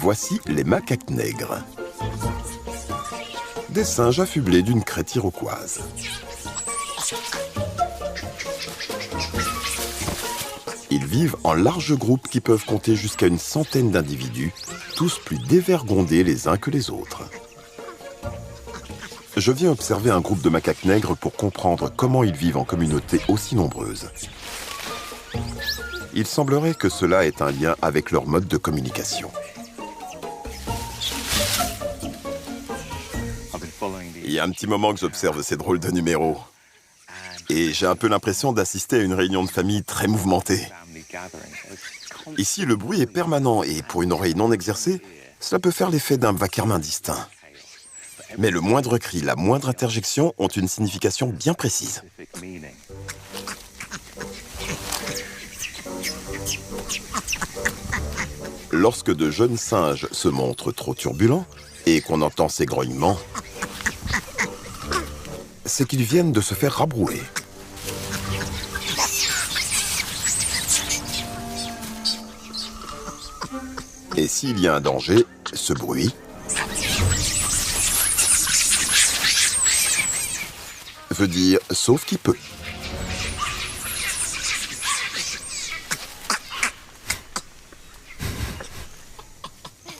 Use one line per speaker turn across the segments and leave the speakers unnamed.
Voici les macaques nègres. Des singes affublés d'une crête iroquoise. Ils vivent en larges groupes qui peuvent compter jusqu'à une centaine d'individus, tous plus dévergondés les uns que les autres. Je viens observer un groupe de macaques nègres pour comprendre comment ils vivent en communautés aussi nombreuses. Il semblerait que cela ait un lien avec leur mode de communication. Il y a un petit moment que j'observe ces drôles de numéros. Et j'ai un peu l'impression d'assister à une réunion de famille très mouvementée. Ici, le bruit est permanent et pour une oreille non exercée, cela peut faire l'effet d'un vacarme indistinct. Mais le moindre cri, la moindre interjection ont une signification bien précise. Lorsque de jeunes singes se montrent trop turbulents et qu'on entend ces grognements, c'est qu'ils viennent de se faire rabrouer. Et s'il y a un danger, ce bruit veut dire sauf qui peut.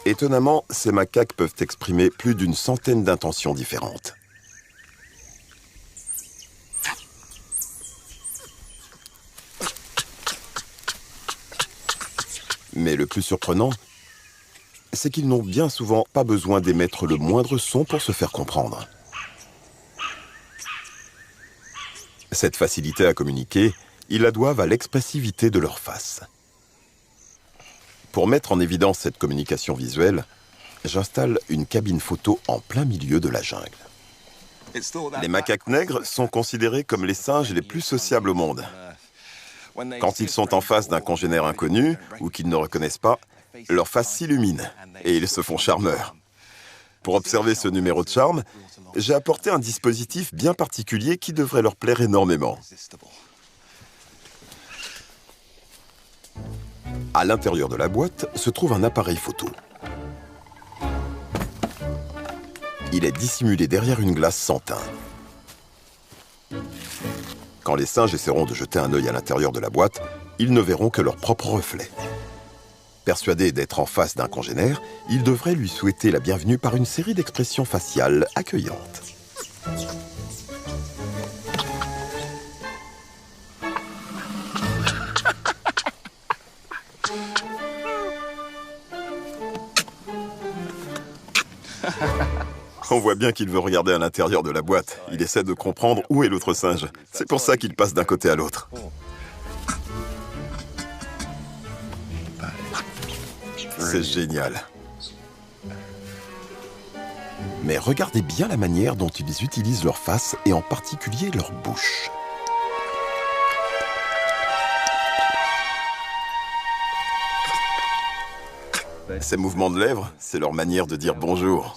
Étonnamment, ces macaques peuvent exprimer plus d'une centaine d'intentions différentes. Mais le plus surprenant, c'est qu'ils n'ont bien souvent pas besoin d'émettre le moindre son pour se faire comprendre. Cette facilité à communiquer, ils la doivent à l'expressivité de leur face. Pour mettre en évidence cette communication visuelle, j'installe une cabine photo en plein milieu de la jungle. Les macaques nègres sont considérés comme les singes les plus sociables au monde. Quand ils sont en face d'un congénère inconnu ou qu'ils ne reconnaissent pas, leur face s'illumine et ils se font charmeurs. Pour observer ce numéro de charme, j'ai apporté un dispositif bien particulier qui devrait leur plaire énormément. À l'intérieur de la boîte se trouve un appareil photo. Il est dissimulé derrière une glace sans teint. Quand les singes essaieront de jeter un œil à l'intérieur de la boîte, ils ne verront que leur propre reflet. Persuadés d'être en face d'un congénère, ils devraient lui souhaiter la bienvenue par une série d'expressions faciales accueillantes. On voit bien qu'il veut regarder à l'intérieur de la boîte. Il essaie de comprendre où est l'autre singe. C'est pour ça qu'il passe d'un côté à l'autre. C'est génial. Mais regardez bien la manière dont ils utilisent leur face et en particulier leur bouche. Ces mouvements de lèvres, c'est leur manière de dire bonjour.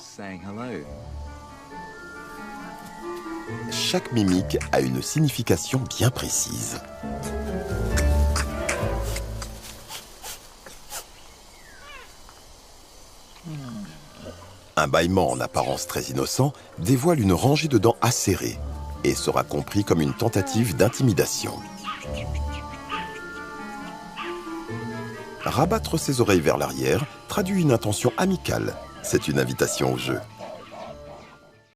Chaque mimique a une signification bien précise. Un bâillement en apparence très innocent dévoile une rangée de dents acérées et sera compris comme une tentative d'intimidation. Rabattre ses oreilles vers l'arrière traduit une intention amicale. C'est une invitation au jeu.